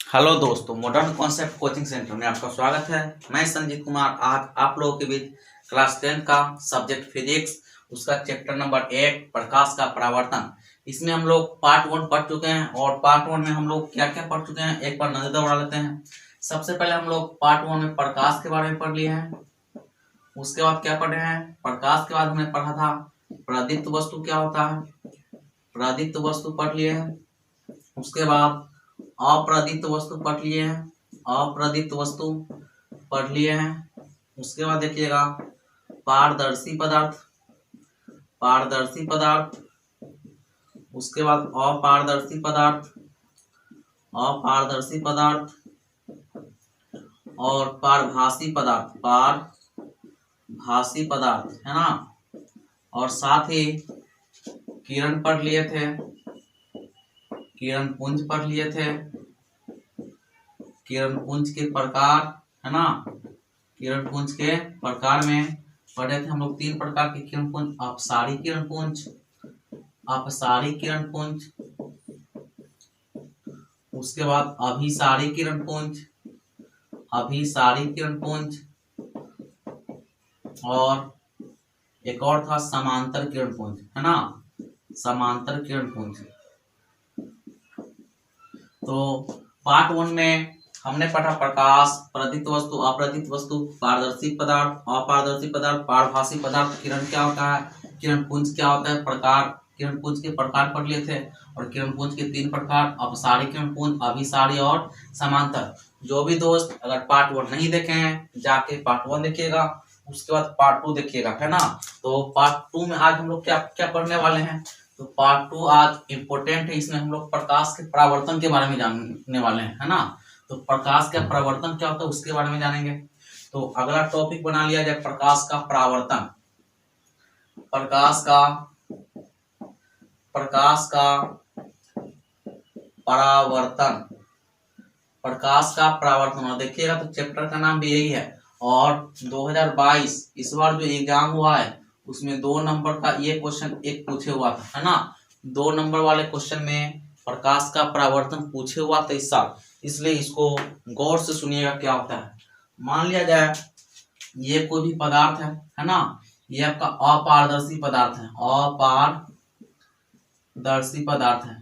Hello दोस्तों, modern concept coaching centre में आपका स्वागत है। मैं संजीत कुमार आज आप लोगों के बीच क्लास 10 का सब्जेक्ट फिजिक्स उसका चैप्टर नंबर 1 प्रकाश का परावर्तन, इसमें हम लोग पार्ट 1 पढ़ चुके हैं। और पार्ट 1 में हम लोग क्या क्या पढ़ चुके हैं एक बार नजर दौड़ा लेते हैं। सबसे पहले हम लोग पार्ट 1 में प्रकाश के बारे में पढ़ लिए हैं। उसके बाद क्या पढ़े हैं, प्रकाश के बाद हमने पढ़ा था प्रदीप्त वस्तु क्या होता है, प्रदीप्त वस्तु पढ़ लिए हैं। उसके बाद अप्रदीप्त वस्तु पढ़ लिए हैं, अप्रदीप्त वस्तु पढ़ लिए हैं। उसके बाद देखिएगा पारदर्शी पदार्थ, पारदर्शी पदार्थ। उसके बाद अपारदर्शी पदार्थ, अपारदर्शी पदार्थ और पारभासी पदार्थ, पारभासी पदार्थ है ना। और साथ ही किरण पढ़ लिए थे, किरण पुंज पढ़ लिए थे, किरण पुंज के प्रकार है ना। किरण पुंज के प्रकार में पढ़े थे हम लोग 3 प्रकार के किरण पुंज, अपसारी किरण पुंज, अपसारी किरण पुंज। उसके बाद अभिसारी किरण पुंज, अभिसारी किरण पुंज और एक और था समांतर किरण पुंज है ना, समांतर किरण पुंज। तो पार्ट 1 में हमने पढ़ा प्रकाश, प्रदीप्त वस्तु, अप्रदीप्त वस्तु, पारदर्शी पदार्थ, अपारदर्शी पदार्थ, पारभासी पदार्थ, किरण क्या होता है, किरण पुंज क्या होता है, प्रकार, किरण पुंज के प्रकार पढ़ लिए थे। और किरण पुंज के 3 प्रकार, अपसारी किरण पुंज, अभिसारी और समांतर। जो भी दोस्त अगर पार्ट 1 नहीं देखे हैं जाके पार्ट 1 देखिएगा, उसके बाद पार्ट 2 देखिएगा है ना। तो पार्ट 2 में आज हम लोग क्या क्या पढ़ने वाले हैं, तो पार्ट 2 आज इम्पोर्टेंट है। इसमें हम लोग प्रकाश के परावर्तन के बारे में जानने वाले हैं है ना। तो प्रकाश का परावर्तन क्या होता है उसके बारे में जानेंगे। तो अगला टॉपिक बना लिया जाए प्रकाश का परावर्तन, प्रकाश का परावर्तन, प्रकाश का परावर्तन। और देखिएगा तो चैप्टर का नाम भी यही है। और 2022 इस बार जो एग्जाम हुआ है उसमें 2 नंबर का ये क्वेश्चन एक पूछे हुआ था है ना। 2 नंबर वाले क्वेश्चन में प्रकाश का परावर्तन पूछे हुआ था इस साल, इसलिए इसको गौर से सुनिएगा क्या होता है। मान लिया जाए ये कोई भी पदार्थ है ना, ये आपका अपारदर्शी पदार्थ है, अपारदर्शी पदार्थ है।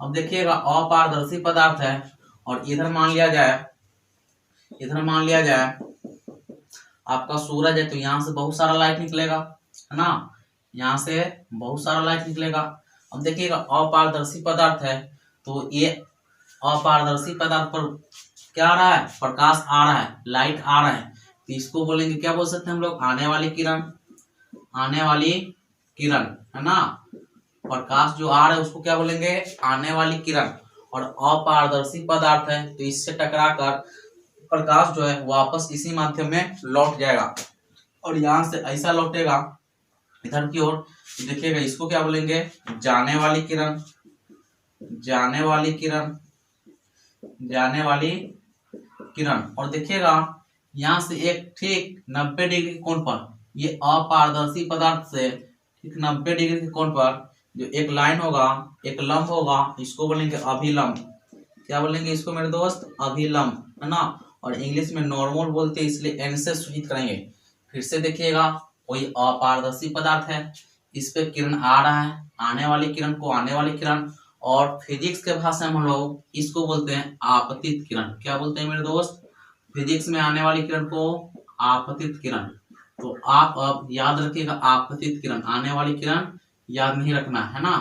अब देखिएगा अपारदर्शी पदार्थ है और इधर मान लिया जाए आपका सूरज है, तो यहाँ से बहुत सारा लाइट निकलेगा है ना, यहाँ से बहुत सारा लाइट निकलेगा। अब देखिएगा अपारदर्शी पदार्थ है, तो ये अपारदर्शी पदार्थ पर क्या आ रहा है, प्रकाश आ रहा है, लाइट आ रहा है, तो इसको बोलेंगे क्या बोल सकते हैं हम लोग, आने वाली किरण, आने वाली किरण है ना। प्रकाश जो आ रहा है उसको क्या बोलेंगे, आने वाली किरण। और अपारदर्शी पदार्थ है तो इससे टकराकर प्रकाश जो है वापस इसी माध्यम में लौट जाएगा और यहाँ से ऐसा लौटेगा इधर की ओर। देखिएगा इसको क्या बोलेंगे, जाने वाली किरण, जाने वाली किरण, जाने वाली किरण। और देखिएगा यहाँ से एक ठीक 90 डिग्री कोण पर, ये अपारदर्शी पदार्थ से ठीक 90 डिग्री के कोण पर जो एक लाइन होगा, एक लंब होगा, इसको बोलेंगे अभिलंब। क्या बोलेंगे इसको मेरे दोस्त, अभिलंब है ना। और इंग्लिश में नॉर्मल बोलते हैं इसलिए एन से सूचित करेंगे। फिर से देखिएगा कोई अपारदर्शी पदार्थ है, इस पे किरण आ रहा है, आने वाली किरण को आने वाली किरण, और फिजिक्स के भाषा में हम लोग इसको बोलते हैं आपतित किरण। क्या बोलते हैं मेरे दोस्त, फिजिक्स में आने वाली किरण को आपतित किरण। तो आप अब याद रखिएगा आपतित किरण, आने वाली किरण याद नहीं रखना है ना।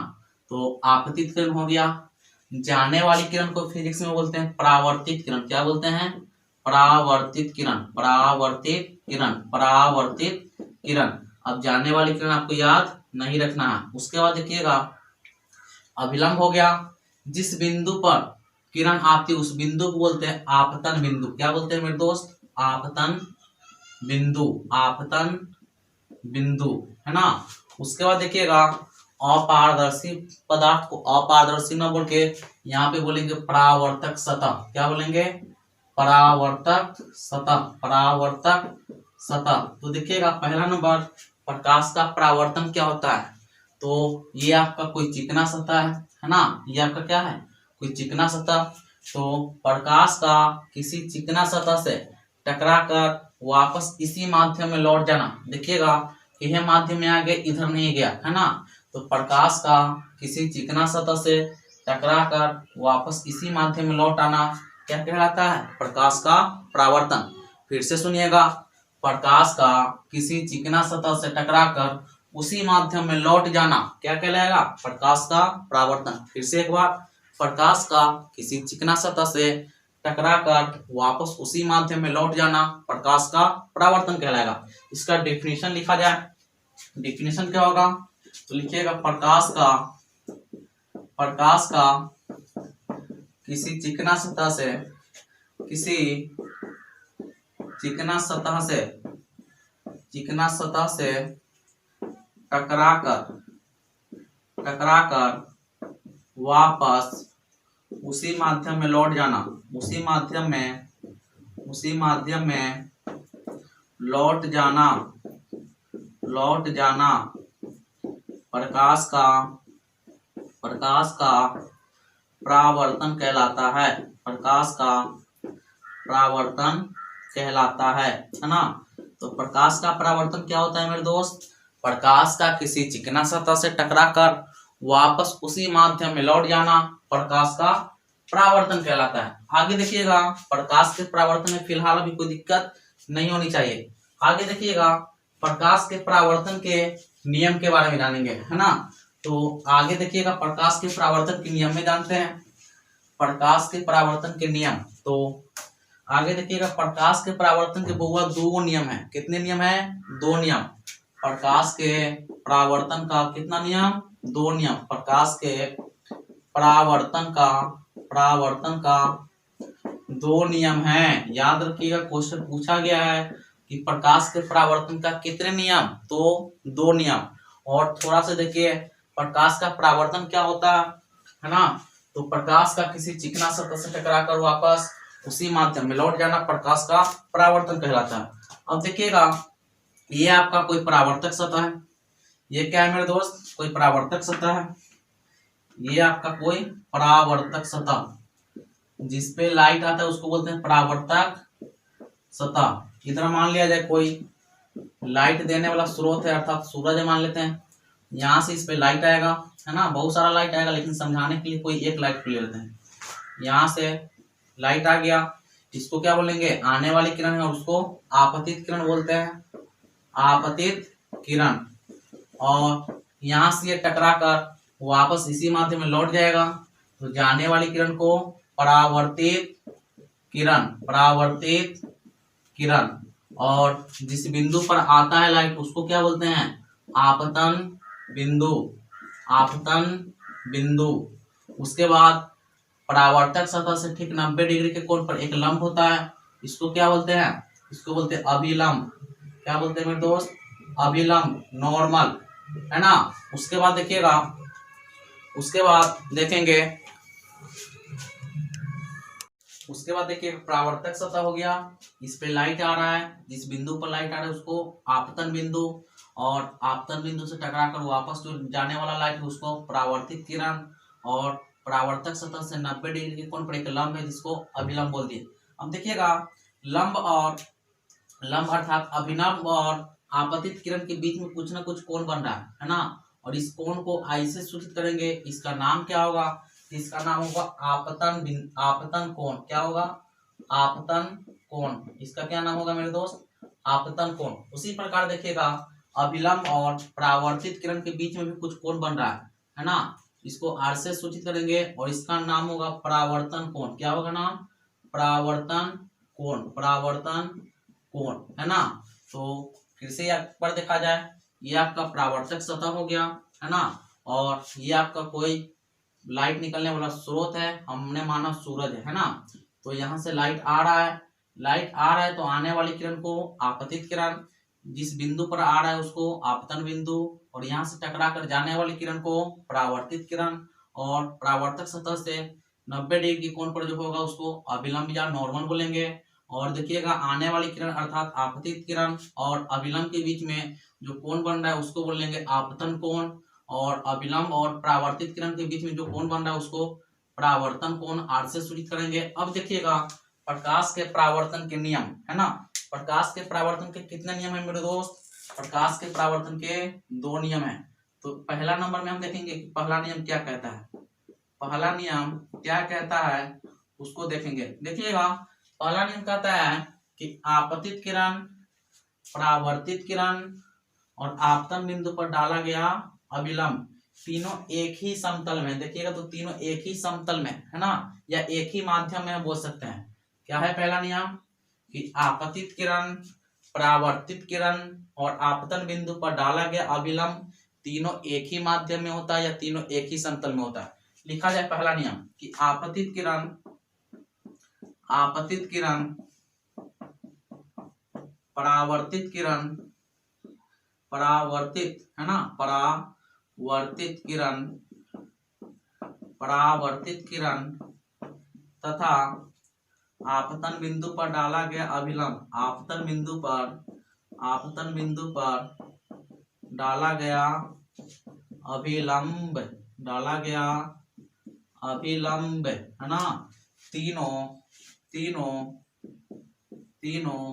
तो आपतित किरण हो गया। जाने वाली किरण को फिजिक्स में बोलते हैं परावर्तित किरण। क्या बोलते हैं, परावर्तित किरण, परावर्तित किरण, परावर्तित किरण। अब जाने वाली किरण आपको याद नहीं रखना है। उसके बाद देखिएगा अभिलंब हो गया, जिस बिंदु पर किरण आती है उस बिंदु को बोलते हैं आपतन बिंदु। क्या बोलते हैं मेरे दोस्त, आपतन बिंदु, आपतन बिंदु है ना। उसके बाद देखिएगा अपारदर्शी पदार्थ को अपारदर्शी न बोल के यहाँ पे बोलेंगे परावर्तक सतह। क्या बोलेंगे, परावर्तक सतह, परावर्तक सतह। तो देखिएगा पहला नंबर प्रकाश का परावर्तन क्या होता है, तो ये आपका कोई चिकना सतह है ना, ये आपका क्या है, कोई चिकना सतह। तो प्रकाश का किसी चिकना सतह से टकराकर वापस इसी माध्यम में लौट जाना, देखिएगा यह माध्यम में आ गया, इधर नहीं गया, है ना। तो प्रकाश का किसी चिकना सतह से टकराकर वापस इसी माध्यम में लौट आना क्या कहलाता है? प्रकाश का परावर्तन। फिर से सुनिएगा, प्रकाश का किसी चिकना सतह से टकराकर उसी माध्यम में लौट जाना क्या कहलाएगा? प्रकाश का परावर्तन। फिर से एक बार, प्रकाश का किसी चिकना सतह से टकराकर वापस उसी माध्यम में लौट जाना प्रकाश का परावर्तन कहलाएगा। इसका डेफिनेशन लिखा जाए, डेफिनेशन क्या होगा? तो लिखिएगा, प्रकाश का किसी चिकना सतह से टकराकर वापस उसी माध्यम में लौट जाना, उसी माध्यम में लौट जाना प्रकाश का परावर्तन कहलाता है। प्रकाश का परावर्तन कहलाता है ना। तो प्रकाश का परावर्तन क्या होता है मेरे दोस्त? प्रकाश का किसी चिकना सतह से टकराकर वापस उसी माध्यम में लौट जाना प्रकाश का परावर्तन कहलाता है। आगे देखिएगा, प्रकाश के परावर्तन में फिलहाल अभी कोई दिक्कत नहीं होनी चाहिए। आगे देखिएगा, प्रकाश के परावर्तन के नियम के बारे में जानेंगे, है ना। तो आगे देखिएगा, प्रकाश के परावर्तन के नियम में जानते हैं, प्रकाश के परावर्तन के नियम। तो आगे देखिएगा, प्रकाश के परावर्तन के बहुत दो नियम है। कितने नियम है? दो नियम। प्रकाश के परावर्तन का कितना नियम? दो नियम। प्रकाश के परावर्तन का दो नियम है। याद रखिएगा, क्वेश्चन पूछा गया है कि प्रकाश के परावर्तन का कितने नियम? तो दो नियम। और थोड़ा सा देखिए, प्रकाश का परावर्तन क्या होता है ना। तो प्रकाश का किसी चिकना सतह से टकराकर वापस उसी माध्यम में लौट जाना प्रकाश का परावर्तन कहलाता है। अब देखिएगा, ये आपका कोई परावर्तक सतह है। ये क्या है मेरे दोस्त? कोई परावर्तक सतह है। ये आपका कोई परावर्तक सतह जिसपे लाइट आता है उसको बोलते हैं परावर्तक सतह। इधर मान लिया जाए कोई लाइट देने वाला स्रोत है, अर्थात सूरज मान लेते हैं। यहाँ से इस पे लाइट आएगा, है ना, बहुत सारा लाइट आएगा, लेकिन समझाने के लिए कोई एक लाइट ले लेते हैं। यहाँ से लाइट आ गया, इसको क्या बोलेंगे? आने वाली किरण है, उसको आपतित किरण बोलते हैं, आपतित किरण। और यहाँ से ये टकरा कर वापस इसी माध्यम में लौट जाएगा, तो जाने वाली किरण को परावर्तित किरण। और जिस बिंदु पर आता है लाइट उसको क्या बोलते हैं? आपतन बिंदु। उसके बाद परावर्तक सतह से ठीक 90 डिग्री के कोण पर एक लंब होता है, इसको क्या बोलते हैं? इसको बोलते हैं अभिलंब। क्या बोलते हैं मेरे दोस्त? अभिलंब, नॉर्मल, है ना। उसके बाद देखिएगा, उसके बाद देखिए परावर्तक सतह हो गया, इस पे लाइट आ रहा है, जिस बिंदु पर लाइट आ रहा है उसको आपतन बिंदु, और आपतन बिंदु से टकराकर वापस जो जाने वाला लाइट है उसको परावर्तित किरण, और परावर्तक सतह से 90 डिग्री के कोण पर एक लंब है जिसको अभिलंब बोल दिए। अब देखिएगा, लंब अर्थात अभिलंब और आपतित किरण के बीच में कुछ ना कुछ कोण बन रहा है ना। और इस कोण को ऐसे सूचित करेंगे, इसका नाम क्या होगा? इसका नाम होगा आपतन कोण। क्या होगा? आपतन कोण। इसका क्या नाम होगा मेरे दोस्त? आपतन कोण। उसी प्रकार देखिएगा, अभिलंब और परावर्तित किरण के बीच में भी कुछ कोण बन रहा है ना। इसको आर से सूचित करेंगे और इसका नाम होगा परावर्तन कोण। क्या होगा नाम? परावर्तन कोण, है ना। तो फिर से यहाँ पर देखा जाए, ये आपका परावर्तक सतह हो गया, है ना। और ये आपका कोई लाइट निकलने वाला स्रोत है, हमने माना सूरज है ना। तो यहाँ से लाइट आ रहा है, तो आने वाली किरण को आपतित किरण, जिस बिंदु पर आ रहा है उसको आपतन बिंदु, और यहाँ से टकरा कर जाने वाली किरण को परावर्तित किरण, और परावर्तक सतह से 90 डिग्री कोण पर जो होगा उसको अभिलंब या नॉर्मल बोलेंगे। और देखिएगा, आने वाली किरण अर्थात आपतित किरण और अभिलंब के बीच में जो कोण बन रहा है उसको बोलेंगे आपतन कोण, और अभिलंब और परावर्तित किरण के बीच में जो कोण बन रहा है उसको परावर्तन कोण r से सूचित करेंगे। अब देखिएगा प्रकाश के परावर्तन के नियम है ना, प्रकाश के परावर्तन के कितने नियम है मेरे दोस्त, प्रकाश के परावर्तन के 2 नियम है। तो पहला नंबर में हम देखेंगे कि पहला नियम क्या कहता है, पहला नियम क्या कहता है उसको देखेंगे। देखिएगा पहला नियम कहता है कि आपतित किरण, परावर्तित किरण और आपतन बिंदु पर डाला गया अभिलंब तीनों एक ही समतल में, देखिएगा तो तीनों एक ही समतल में है ना, या एक ही माध्यम में बोल सकते हैं। क्या है पहला नियम कि आपतित किरण, परावर्तित किरण और आपतन बिंदु पर डाला गया अभिलंब तीनों एक ही माध्यम में होता है या तीनों एक ही समतल में होता है। लिखा जाए पहला नियम कि आपतित किरण, आपतित किरण, परावर्तित किरण, परावर्तित है ना, परावर्तित किरण, परावर्तित किरण तथा आपतन बिंदु पर डाला गया अभिलंब, आपतन बिंदु पर, आपतन बिंदु पर डाला गया अभिलंब, डाला गया अभिलंब है ना, तीनों तीनों तीनों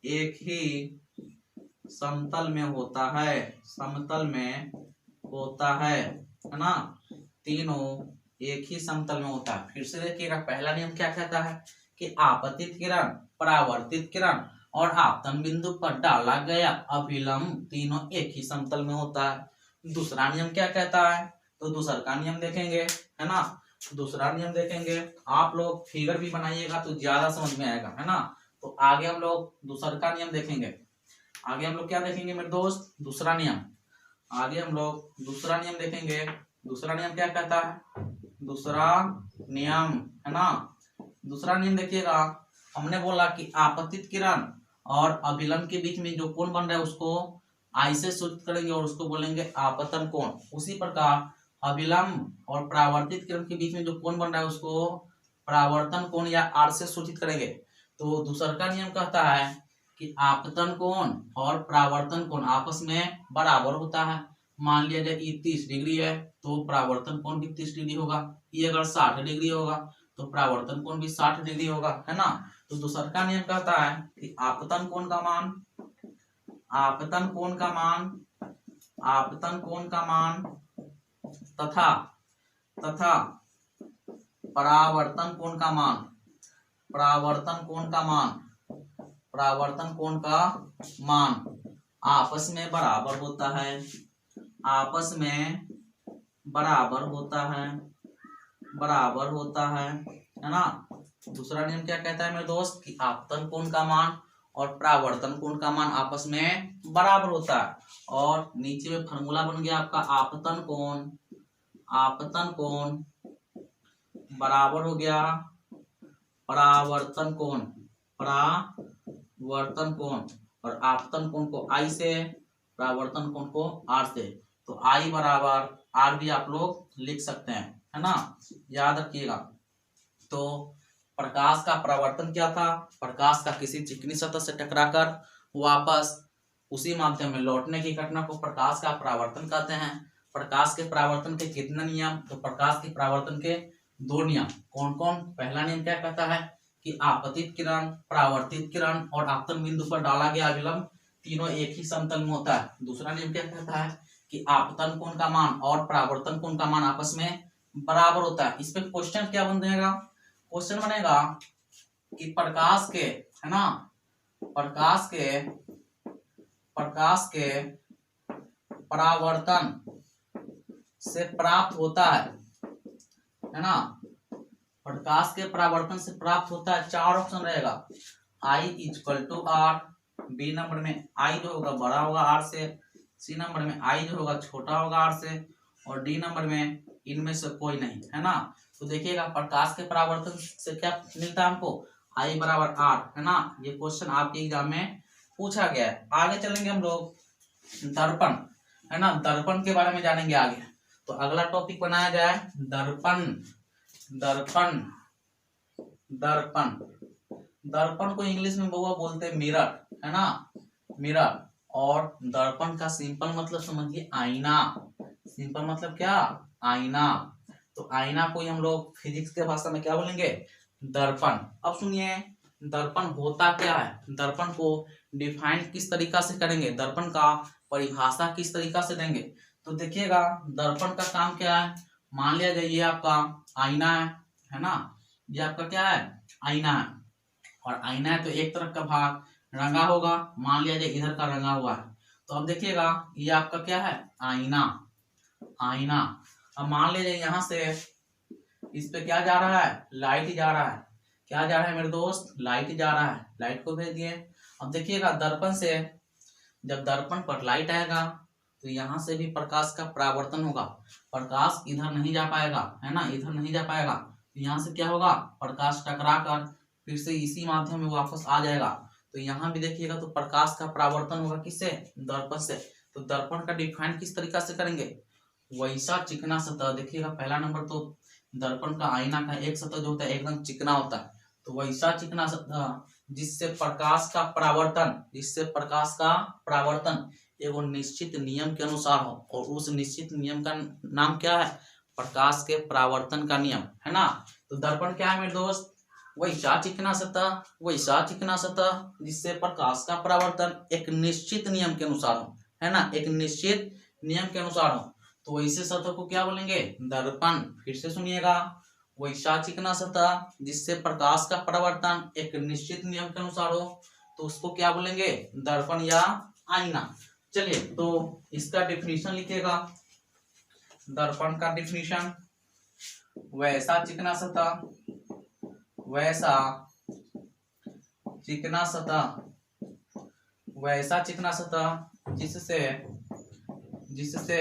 एक ही समतल में होता है, समतल में होता है ना, तीनों एक ही समतल में होता है। फिर से देखिएगा पहला नियम क्या कहता है कि आपतित किरण, परावर्तित किरण और आपतन बिंदु पर डाला गया अभिलंब तीनों एक ही समतल में होता है। दूसरा नियम क्या कहता है, तो दूसरा का नियम देखेंगे है ना, दूसरा नियम देखेंगे। आप लोग फिगर भी बनाइएगा तो ज्यादा समझ में आएगा है ना। तो आगे हम लोग दूसरा का नियम देखेंगे। आगे हम लोग क्या देखेंगे मेरे दोस्त, दूसरा नियम, आगे हम लोग दूसरा नियम देखेंगे। दूसरा नियम क्या कहता है, दूसरा नियम है ना, दूसरा नियम देखिएगा, हमने बोला कि आपतित किरण और अभिलंब के बीच में जो कोण बन रहा है उसको आई से सूचित करेंगे और उसको बोलेंगे आपतन कोण। उसी प्रकार अभिलंब और परावर्तित किरण के बीच में जो कोण बन रहा है उसको परावर्तन कोण या आर से सूचित करेंगे। तो दूसरा का नियम कहता है कि आपतन कोण और परावर्तन कोण आपस में बराबर होता है। मान लिया जाए ये 30 डिग्री है तो परावर्तन कोण भी 30 डिग्री होगा, ये अगर 60 डिग्री होगा तो परावर्तन कोण भी 60 डिग्री होगा है ना। तो दूसरा का नियम कहता है कि आपतन कोण का मान, आपतन कोण का मान, आपतन कोण का मान तथा तथा परावर्तन कोण का मान, परावर्तन कोण का मान, परावर्तन कोण का मान आपस में बराबर होता है, आपस में बराबर होता है, बराबर होता है ना। दूसरा नियम क्या कहता है मेरे दोस्त कि आपतन कोण का मान और परावर्तन कोण का मान आपस में बराबर होता है। और नीचे में फॉर्मूला बन गया आपका आपतन कोण, आपतन कोण बराबर हो गया परावर्तन कोण, परावर्तन कोण और आपतन कोण को आई से, परावर्तन कोण को आर से। तो आई बराबर आर भी आप लोग लिख सकते हैं है ना, याद रखिएगा। तो प्रकाश का परावर्तन क्या था, प्रकाश का किसी चिकनी सतह से टकराकर वापस उसी माध्यम में लौटने की घटना को प्रकाश का परावर्तन कहते हैं। प्रकाश के परावर्तन के कितने नियम, तो प्रकाश के परावर्तन के 2 नियम कौन कौन। पहला नियम क्या कहता है कि आपतित किरण, परावर्तित किरण और आपतन बिंदु पर डाला गया अभिलंब तीनों एक ही समतल में होता है। दूसरा नियम क्या कहता है कि आपतन कोण का मान और परावर्तन कोण का मान आपस में बराबर होता है। इस पे क्वेश्चन क्या बन जाएगा, क्वेश्चन बनेगा कि प्रकाश के है ना, प्रकाश के परावर्तन से प्राप्त होता है ना, प्रकाश के परावर्तन से प्राप्त होता है। 4 ऑप्शन रहेगा, I equal to R, B number में आई जो होगा बड़ा होगा आर से, सी नंबर में आई जो होगा छोटा होगा आर से और डी नंबर में इनमें से कोई नहीं है ना। तो देखिएगा प्रकाश के परावर्तन से क्या मिलता है हमको, आई बराबर आर है ना। ये क्वेश्चन आपके एग्जाम में पूछा गया है। आगे चलेंगे हम लोग दर्पण है ना, दर्पण के बारे में जानेंगे आगे। तो अगला टॉपिक बनाया जाए दर्पण, दर्पण, दर्पण, दर्पण को इंग्लिश में बहुआ बोलते हैं मिरर है ना, मिरर। और दर्पण का सिंपल मतलब समझिए आईना, सिंपल मतलब क्या, आईना। तो आईना को ही हम लोग फिजिक्स के भाषा में क्या बोलेंगे, दर्पण। अब सुनिए दर्पण होता क्या है, दर्पण को डिफाइन किस तरीका से करेंगे, दर्पण का परिभाषा किस तरीका से देंगे। तो देखिएगा दर्पण का काम क्या है, मान लिया जाए ये आपका आईना है ना, ये आपका क्या है, आईना है। और आईना है तो एक तरफ का भाग रंगा होगा, मान लिया जाए इधर का रंगा हुआ है। तो अब देखिएगा ये आपका क्या है, आईना, आईना। अब मान लीजिए यहाँ से इस पे क्या जा रहा है, लाइट जा रहा है, क्या जा रहा है मेरे दोस्त, लाइट जा रहा है, लाइट को भेज दिए। अब देखिएगा दर्पण से जब दर्पण पर लाइट आएगा तो यहाँ से भी प्रकाश का परावर्तन होगा, प्रकाश इधर नहीं जा पाएगा, है ना, इधर नहीं जा पाएगा। तो यहाँ से क्या होगा, प्रकाश टकरा कर फिर से इसी माध्यम में वापस आ जाएगा। तो यहाँ भी देखिएगा तो प्रकाश का परावर्तन होगा, किससे, दर्पण से। तो दर्पण का डिफाइन किस तरीका से करेंगे, वैसा चिकना सतह। देखिएगा पहला नंबर तो दर्पण का आईना का एक सतह जो होता है एकदम चिकना होता है, तो वैसा चिकना सतह जिससे प्रकाश का परावर्तन, जिससे प्रकाश का परावर्तन एगो निश्चित नियम के अनुसार हो, और उस निश्चित नियम का नाम क्या है, प्रकाश के परावर्तन का नियम, है ना। तो दर्पण क्या है मेरे दोस्त, वैसा चिकना सतह, वैसा चिकना सतह जिससे प्रकाश का परावर्तन एक निश्चित नियम के अनुसार हो, है ना, एक निश्चित नियम के अनुसार हो। तो वैसे सतह को क्या बोलेंगे, दर्पण। फिर से सुनिएगा, वैसा चिकना सतह जिससे प्रकाश का परावर्तन एक निश्चित नियम के अनुसार हो, तो उसको क्या बोलेंगे, दर्पण या आईना। चलिए तो इसका डिफिनीशन लिखिएगा, दर्पण का डिफिनीशन, वैसा चिकना सतह, वैसा चिकना सतह, वैसा चिकना सतह जिससे जिससे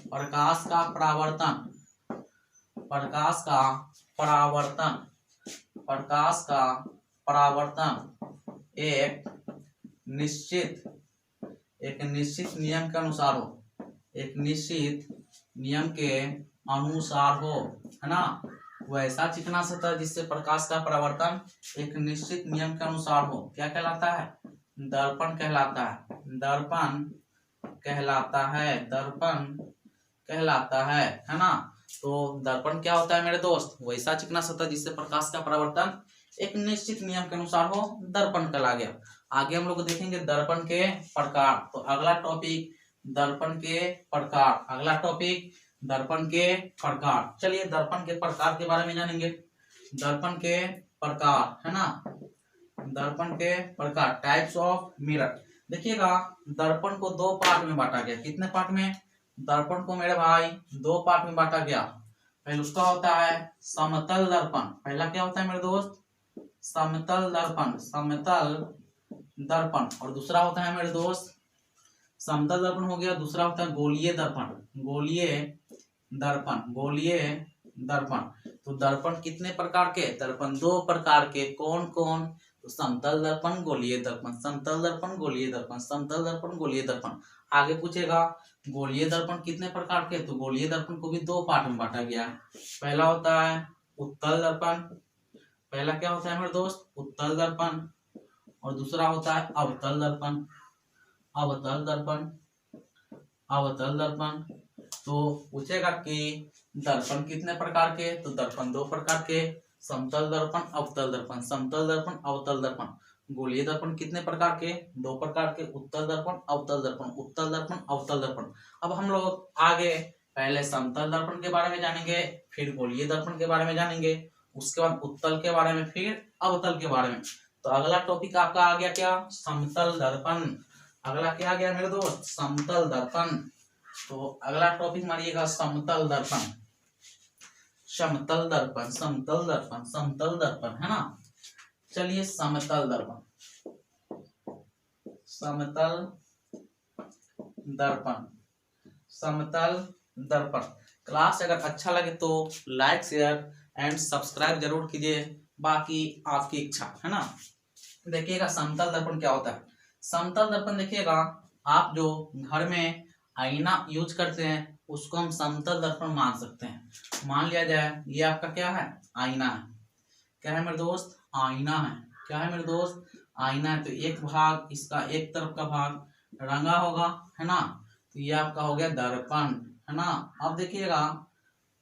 प्रकाश का परावर्तन, प्रकाश का परावर्तन, प्रकाश का परावर्तन एक निश्चित नियम के अनुसार हो, एक निश्चित नियम के अनुसार हो, है ना। वैसा चिकना सतह जिससे प्रकाश का परावर्तन एक निश्चित नियम के अनुसार हो, क्या कहलाता है, दर्पण कहलाता है, दर्पण कहलाता है, दर्पण कहलाता है ना। तो दर्पण क्या होता है मेरे दोस्त, वैसा चिकना सतह जिससे प्रकाश का परावर्तन एक निश्चित नियम के अनुसार हो, दर्पण कहला गया। आगे हम लोग देखेंगे दर्पण के प्रकार। तो अगला टॉपिक दर्पण के प्रकार, अगला टॉपिक दर्पण के प्रकार। चलिए दर्पण के प्रकार के बारे में जानेंगे, दर्पण के प्रकार, है ना, दर्पण के प्रकार, टाइप्स ऑफ मिरर। देखिएगा दर्पण को दो पार्ट में बांटा गया, कितने पार्ट में, दर्पण को मेरे भाई दो पार्ट में बांटा गया। पहले उसका होता है समतल दर्पण, पहला क्या होता है मेरे दोस्त, समतल दर्पण, समतल दर्पण। और दूसरा होता है मेरे दोस्त, समतल दर्पण हो गया, दूसरा होता है गोलीय दर्पण, गोलीय दर्पण, गोलीय दर्पण। तो दर्पण कितने प्रकार के, दर्पण दो प्रकार के, कौन कौन, तो समतल दर्पण, गोलीय दर्पण, समतल दर्पण, गोलीय दर्पण, समतल दर्पण, गोलीय दर्पण। आगे पूछेगा गोलीय दर्पण कितने प्रकार के, तो गोलीय दर्पण को भी दो पार्ट में बांटा गया है। पहला होता है उत्तल दर्पण, पहला क्या होता है मेरे दोस्त, उत्तल दर्पण, और दूसरा होता है अवतल दर्पण, अवतल दर्पण, अवतल दर्पण। तो पूछेगा कि दर्पण कितने प्रकार के, तो दर्पण दो प्रकार के, समतल दर्पण, अवतल दर्पण, समतल दर्पण, अवतल दर्पण। गोलीय दर्पण कितने प्रकार के, दो प्रकार के, उत्तल दर्पण, अवतल दर्पण, उत्तल दर्पण, अवतल दर्पण। अब हम लोग आगे पहले समतल दर्पण के बारे में जानेंगे, फिर गोलीय दर्पण के बारे में जानेंगे, उसके बाद उत्तल के बारे में, फिर अवतल के बारे में। तो अगला टॉपिक आपका आ गया क्या, समतल दर्पण। अगला क्या आ गया मेरे दोस्त, समतल दर्पण। तो अगला टॉपिक मारिएगा समतल दर्पण, समतल दर्पण, समतल दर्पण, समतल दर्पण, है ना। चलिए समतल दर्पण, समतल दर्पण, समतल दर्पण। क्लास अगर अच्छा लगे तो लाइक शेयर एंड सब्सक्राइब जरूर कीजिए, बाकी आपकी इच्छा, है ना। देखिएगा समतल दर्पण क्या होता है, समतल दर्पण देखिएगा आप जो घर में आईना यूज करते हैं उसको हम समतल दर्पण मान सकते हैं। मान लिया जाए ये आपका क्या है, आईना है, क्या है मेरे दोस्त, आईना है, क्या है मेरे दोस्त, आईना है। तो एक भाग इसका एक तरफ का भाग रंगा होगा, है ना, तो ये आपका हो गया दर्पण, है ना। अब देखिएगा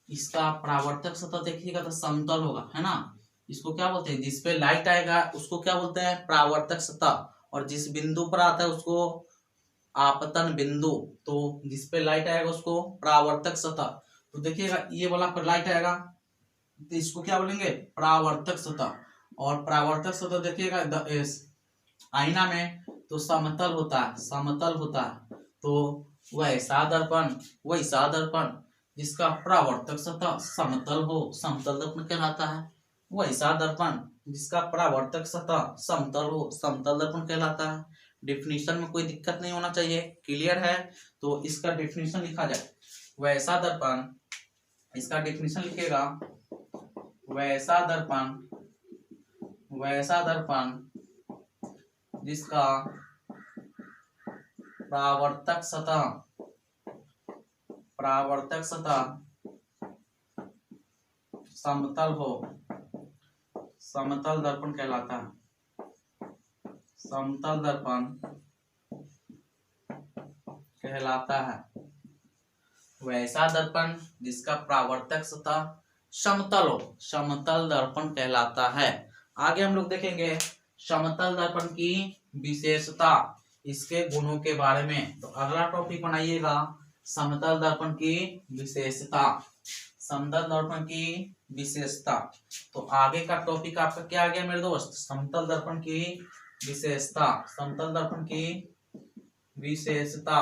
इसका परावर्तक सतह देखिएगा तो समतल होगा, है ना। इसको क्या बोलते हैं, जिसपे लाइट आएगा उसको क्या बोलते हैं, परावर्तक सतह। और जिस बिंदु पर आता है उसको आपतन बिंदु। तो जिसपे लाइट आएगा उसको परावर्तक सतह। तो देखिएगा ये वाला पर लाइट आएगा तो इसको क्या बोलेंगे, परावर्तक सतह। और परावर्तक सतह देखिएगा आईना में तो समतल होता है, समतल होता है। तो वैसा दर्पण जिसका परावर्तक सतह समतल हो, समतल दर्पण कहलाता है। वैसा दर्पण जिसका परावर्तक सतह समतल हो, समतल दर्पण कहलाता है। डिफिनीशन में कोई दिक्कत नहीं होना चाहिए, क्लियर है। तो इसका डिफिनीशन लिखा जाए, वैसा दर्पण, इसका डिफिनीशन लिखेगा, वैसा दर्पण, वैसा दर्पण जिसका परावर्तक सतह, परावर्तक सतह समतल हो, समतल दर्पण कहलाता है, समतल दर्पण कहलाता है। वैसा दर्पण जिसका परावर्तक सतह समतल हो, समतल दर्पण कहलाता है। आगे हम लोग देखेंगे समतल दर्पण की विशेषता, इसके गुणों के बारे में। तो अगला टॉपिक बनाइएगा समतल दर्पण की विशेषता, समतल दर्पण की विशेषता। तो आगे का टॉपिक आपका क्या आ गया मेरे दोस्त, समतल दर्पण की विशेषता, समतल दर्पण की विशेषता,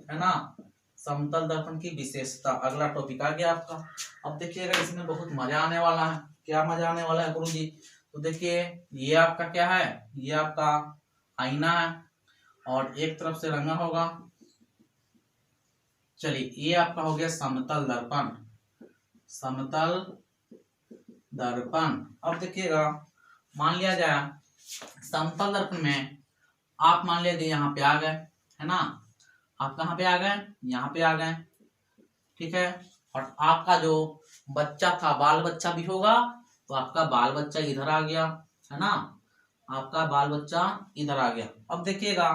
है ना, समतल दर्पण की विशेषता अगला टॉपिक आ गया आपका। अब देखिएगा इसमें बहुत मजा आने वाला है। क्या मजा आने वाला है गुरुजी, तो देखिए ये आपका क्या है, ये आपका आईना है और एक तरफ से रंगा होगा। चलिए ये आपका हो गया समतल दर्पण, समतल दर्पण। अब देखिएगा मान लिया जाए समतल दर्पण में आप मान लीजिए यहाँ पे आ गए, है ना, आप कहाँ पे आ गए, यहाँ पे आ गए, ठीक है। और आपका जो बच्चा था, बाल बच्चा भी होगा, तो आपका बाल बच्चा इधर आ गया, है ना, आपका बाल बच्चा इधर आ गया। अब देखिएगा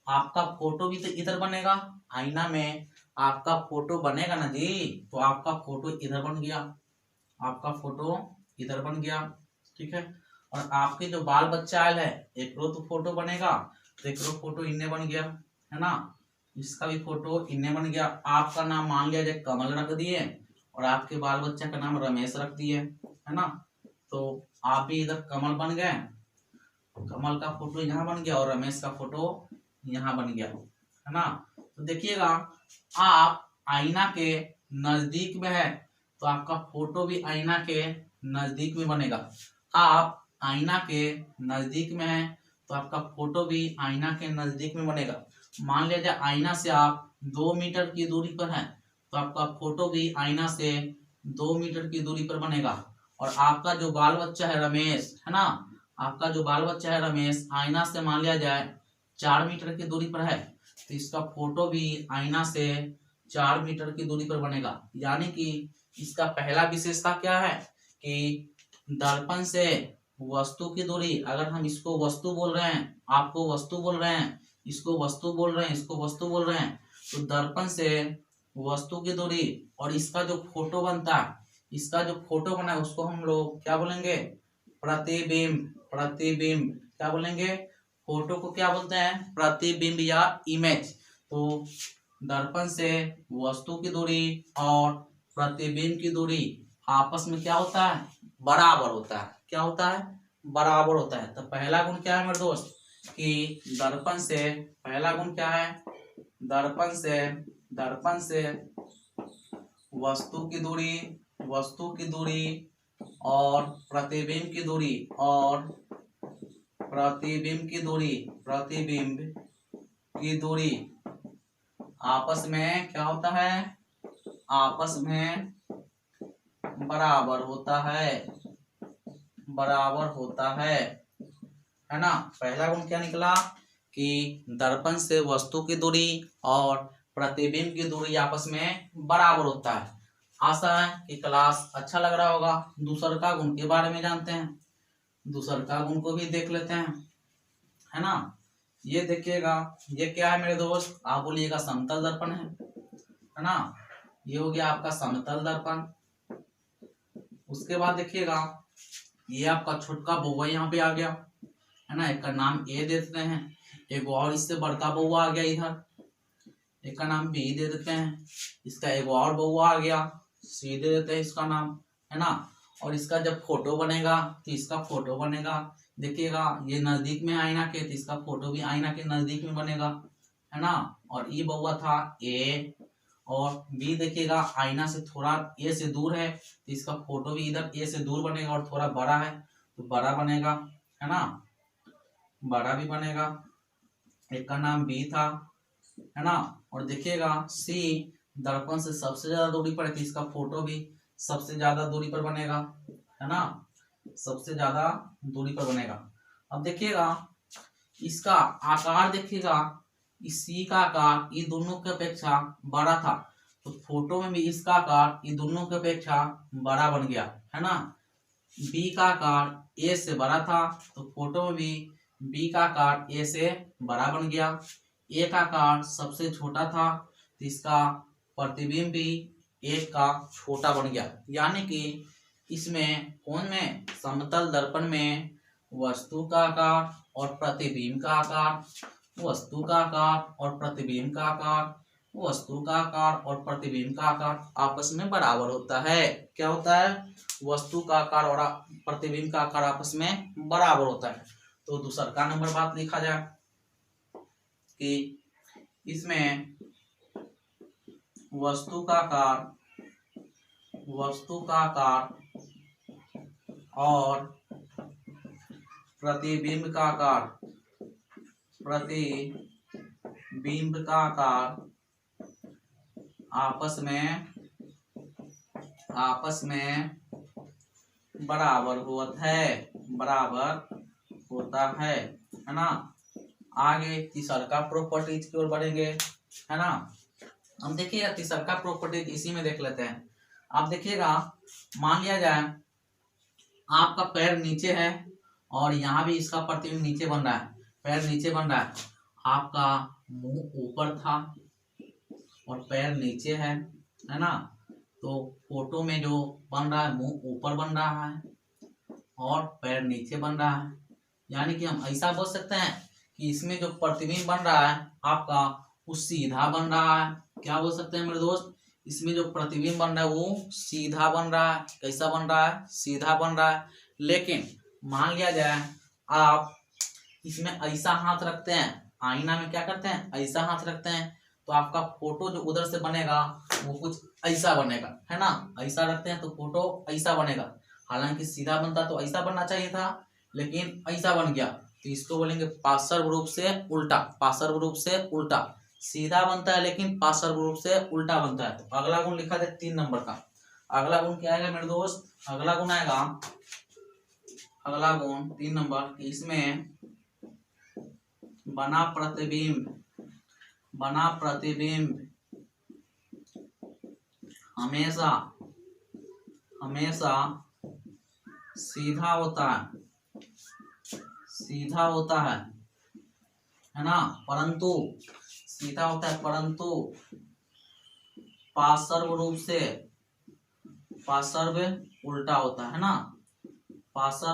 आपका फोटो भी तो इधर बनेगा, आईना में आपका फोटो बनेगा ना जी, तो आपका फोटो इधर बन गया, आपका फोटो इधर बन गया, ठीक है। और आपके जो बाल बच्चा आयल है एक रो तो फोटो बनेगा, तो एक रो फोटो इन्ने बन गया, है ना, इसका भी फोटो इन्ने बन गया। आपका नाम मान लिया जाए कमल रख दिए और आपके बाल बच्चा का नाम रमेश रख दिए, है ना, तो आप भी इधर कमल बन गए, कमल का फोटो यहाँ बन गया और रमेश का फोटो यहाँ बन गया, है ना। तो देखिएगा आप आईना के नजदीक में है तो आपका फोटो भी आईना के नजदीक में बनेगा, आप आईना के नजदीक में है तो आपका फोटो भी आईना के नजदीक में बनेगा। मान लिया जाए आईना से आप 2 मीटर की दूरी पर है तो आपका फोटो भी आईना से 2 मीटर की दूरी पर बनेगा। और आपका जो बाल बच्चा है रमेश, है ना, आपका जो बाल बच्चा है रमेश आईना से मान लिया जाए 4 मीटर की दूरी पर है तो इसका फोटो भी आईना से 4 मीटर की दूरी पर बनेगा। यानी कि इसका पहला विशेषता क्या है कि दर्पण से वस्तु की दूरी, अगर हम इसको वस्तु बोल रहे हैं, आपको वस्तु बोल रहे हैं, इसको वस्तु बोल रहे हैं, इसको वस्तु बोल रहे हैं, तो दर्पण से वस्तु की दूरी और इसका जो फोटो बनता है, इसका जो फोटो बना है उसको हम लोग क्या बोलेंगे, प्रतिबिंब, प्रतिबिंब क्या बोलेंगे, फोटो को क्या बोलते हैं, प्रतिबिंब या इमेज। तो दर्पण से वस्तु की दूरी और प्रतिबिंब की दूरी आपस में क्या होता है, बराबर होता है। क्या होता है, बराबर होता है। तो पहला गुण क्या है मेरे दोस्त कि दर्पण से, पहला गुण क्या है, दर्पण से वस्तु की दूरी, वस्तु की दूरी और प्रतिबिंब की दूरी, और प्रतिबिंब की दूरी, प्रतिबिंब की दूरी आपस में क्या होता है, आपस में बराबर होता है, बराबर होता है ना। पहला गुण क्या निकला कि दर्पण से वस्तु की दूरी और प्रतिबिंब की दूरी आपस में बराबर होता है। आशा है कि क्लास अच्छा लग रहा होगा। दूसर का गुण के बारे में जानते हैं, दूसर का गुण को भी देख लेते हैं, है ना। ये देखिएगा ये क्या है मेरे दोस्त, आप बोलिएगा समतल दर्पण है ना। ये हो गया आपका समतल दर्पण, उसके बाद देखिएगा ये आपका छोटका बउआ यहाँ पे आ गया, है ना, एक का नाम ए दे देते हैं, एक और इससे बड़का बउआ आ गया इधर, एक का नाम बी दे देते हैं, इसका एक और बउआ आ गया सी दे देते हैं इसका नाम, है ना। और इसका जब फोटो बनेगा तो इसका फोटो बनेगा, देखिएगा ये नजदीक में आईना के, तो इसका फोटो भी आईना के नजदीक में बनेगा, है ना। और ये बउआ था ए, और बी देखिएगा आईना से थोड़ा ए से दूर है, तो इसका फोटो भी इधर ए से दूर बनेगा और थोड़ा बड़ा है तो बड़ा बनेगा, है ना, बड़ा भी बनेगा। एक का नाम बी था, है ना। और देखिएगा सी दर्पण से सबसे ज्यादा दूरी पर है, तो इसका फोटो भी सबसे ज्यादा दूरी पर बनेगा, है ना, सबसे ज्यादा दूरी पर बनेगा। अब देखिएगा इसका आकार, देखिएगा इस सी का आकार ये दोनों की अपेक्षा बड़ा था, तो फोटो में भी इसका आकार ये दोनों की अपेक्षा बड़ा बन गया, है ना। बी का आकार ए से बड़ा था, तो फोटो में भी बी का आकार ए से बड़ा बन गया। ए का आकार सबसे छोटा था, तो इसका प्रतिबिंब भी एक का छोटा बन गया। यानी कि इसमें कौन में, समतल दर्पण में वस्तु का आकार और प्रतिबिंब का आकार, वस्तु का आकार और प्रतिबिंब का आकार, वस्तु का आकार और प्रतिबिंब का आकार आपस में बराबर होता है। क्या होता है, वस्तु का आकार और प्रतिबिंब का आकार आपस में बराबर होता है। तो दूसरा का नंबर बात लिखा जाए कि इसमें वस्तु का आकार और प्रतिबिंब का आकार आपस में बराबर होता है ना। आगे तीसरा प्रॉपर्टीज की ओर बढ़ेंगे, है ना। हम देखिएगा तीसरा प्रॉपर्टीज इसी में देख लेते हैं। आप देखिएगा मान लिया जाए आपका पैर नीचे है और यहाँ भी इसका प्रतिबिंब नीचे बन रहा है, पैर नीचे बन रहा है, आपका मुंह ऊपर था और पैर नीचे है ना। तो फोटो में जो बन रहा है मुंह ऊपर बन रहा है और पैर नीचे बन रहा है। यानी कि हम ऐसा बोल सकते हैं कि इसमें जो प्रतिबिंब बन रहा है आपका वो सीधा बन रहा है। क्या बोल सकते हैं मेरे दोस्त, इसमें जो प्रतिबिंब बन रहा है वो सीधा बन रहा है। कैसा बन रहा है, सीधा बन रहा है। लेकिन मान लिया जाए आप इसमें ऐसा हाथ रखते हैं, आईना में क्या करते हैं, ऐसा हाथ रखते हैं, तो आपका फोटो जो उधर से बनेगा वो कुछ ऐसा बनेगा, है ना। ऐसा रखते हैं तो फोटो ऐसा बनेगा, हालांकि सीधा बनता तो ऐसा बनना चाहिए था, लेकिन ऐसा बन गया, तो इसको बोलेंगे पार्श्व रूप से उल्टा। पार्श्व रूप से उल्टा, सीधा बनता है लेकिन पार्श्व रूप से उल्टा बनता है। तो अगला गुण लिखा जाए 3 नंबर का। अगला गुण क्या आएगा मेरे दोस्त, अगला गुण आएगा, अगला गुण 3 नंबर, इसमें बना प्रतिबिंब हमेशा सीधा होता है, है ना। परंतु सीधा होता है परंतु पार्श्व उल्टा होता है ना। पार्श्व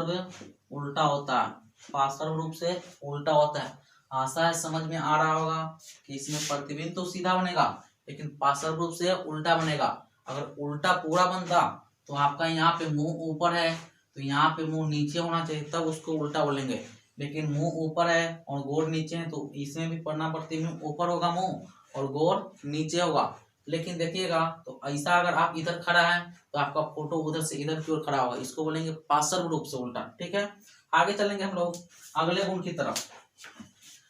रूप से उल्टा होता है। आशा है समझ में आ रहा होगा कि इसमें प्रतिबिंब तो सीधा बनेगा लेकिन पार्श्व रूप से उल्टा बनेगा। अगर उल्टा पूरा बनता तो आपका यहाँ पे मुंह ऊपर है तो यहाँ पे मुंह नीचे होना चाहिए, तब उसको उल्टा बोलेंगे। लेकिन मुंह ऊपर है और गोर नीचे है तो इसमें भी पढ़ना प्रतिबिंब ऊपर होगा मुंह और गोर नीचे होगा। लेकिन देखिएगा तो ऐसा अगर आप इधर खड़ा है तो आपका फोटो उधर से इधर की ओर खड़ा होगा, इसको बोलेंगे पार्श्व रूप से उल्टा। ठीक है, आगे चलेंगे हम लोग अगले गुण की तरफ।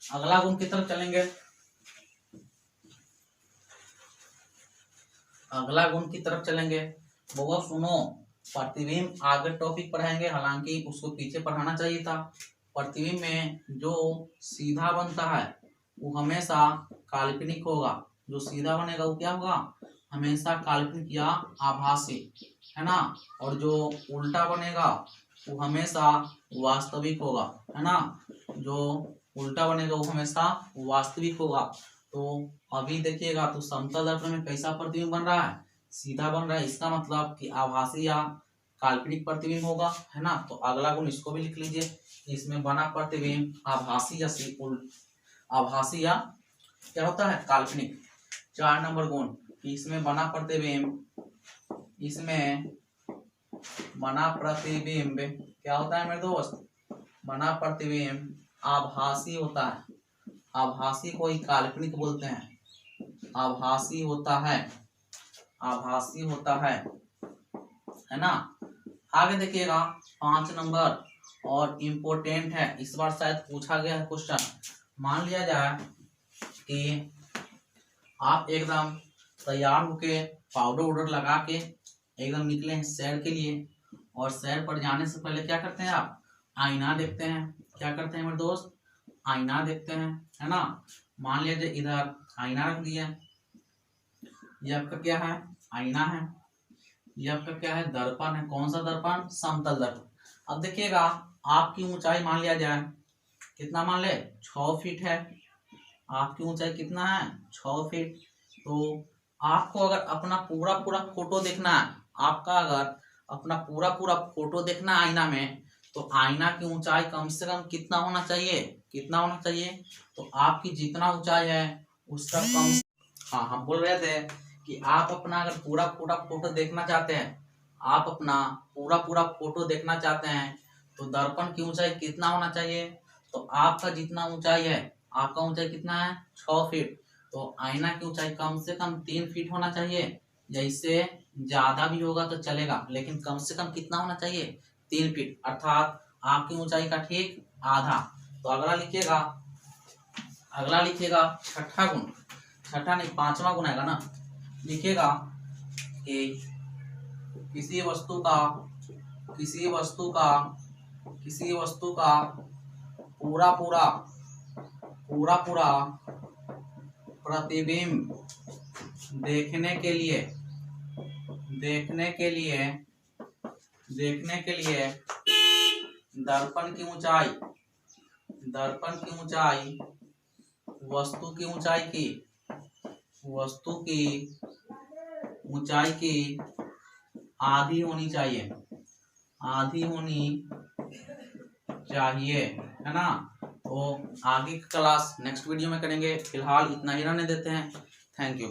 अगला गुण की तरफ चलेंगे। अगला गुण की तरफ चलेंगे। बहुत सुनो, प्रतिबिंब आगे टॉपिक पढ़ाएंगे, हालांकि उसको पीछे पढ़ाना चाहिए था। प्रतिबिंब में जो सीधा बनता है वो हमेशा काल्पनिक होगा। जो सीधा बनेगा वो क्या होगा, हमेशा काल्पनिक या आभासी, है ना। और जो उल्टा बनेगा वो हमेशा वास्तविक होगा, है ना। जो उल्टा बनेगा वो हमेशा वास्तविक होगा। तो अभी देखिएगा तो समतल दर्पण में कैसा प्रतिबिंब बन रहा है, सीधा बन रहा है। इसका मतलब कि आभासी या काल्पनिक प्रतिबिंब होगा, है ना। तो अगला गुण इसको भी लिख लीजिए, इसमें बना प्रतिबिंब आभासी या क्या होता है, काल्पनिक। 4 नंबर गुण कि इसमें बना प्रतिबिंब क्या होता है मेरे दोस्त, बना प्रतिबिंब आभासी होता है। आभासी को ही काल्पनिक बोलते हैं, आभासी होता है ना। आगे देखिएगा 5 नंबर और इम्पोर्टेंट है, इस बार शायद पूछा गया है क्वेश्चन। मान लिया जाए कि आप एकदम तैयार होके पाउडर उडर लगा के एकदम निकले हैं सैर के लिए, और सैर पर जाने से पहले क्या करते हैं आप, आईना देखते हैं। क्या करते हैं मेरे दोस्त, आईना देखते हैं, है ना। मान लीजिए इधर आईना रख दिया, ये आपका क्या है, आईना है। ये आपका क्या है, दर्पण है। कौन सा दर्पण, समतल दर्पण। अब देखिएगा आपकी ऊंचाई मान लिया जाए, कितना मान ले, 6 फीट है। आपकी ऊंचाई कितना है, 6 फीट। तो आपको अगर अपना पूरा फोटो देखना है, आपका अगर अपना पूरा फोटो देखना है आईना में, तो आईना की ऊंचाई कम से कम कितना होना चाहिए, तो आपकी जितना ऊंचाई है उसका कम। हाँ, हम बोल रहे थे कि आप अपना अगर पूरा फोटो देखना चाहते हैं, आप अपना पूरा फोटो देखना चाहते हैं, तो दर्पण की ऊंचाई कितना होना चाहिए। तो आपका जितना ऊंचाई है, आपका ऊंचाई कितना है, 6 फीट। तो आईना की ऊंचाई कम से कम 3 फीट होना चाहिए, या इससे ज्यादा भी होगा तो चलेगा, लेकिन कम से कम कितना होना चाहिए, 3 फीट, अर्थात आपकी ऊंचाई का ठीक आधा। तो अगला लिखिएगा छठा गुण, छठा नहीं 5वां गुण आएगा ना। लिखिएगा कि किसी वस्तु का पूरा प्रतिबिंब देखने के लिए दर्पण की ऊंचाई वस्तु की ऊंचाई की आधी होनी चाहिए, है ना। तो आगे की क्लास नेक्स्ट वीडियो में करेंगे, फिलहाल इतना ही रहने देते हैं। Thank you.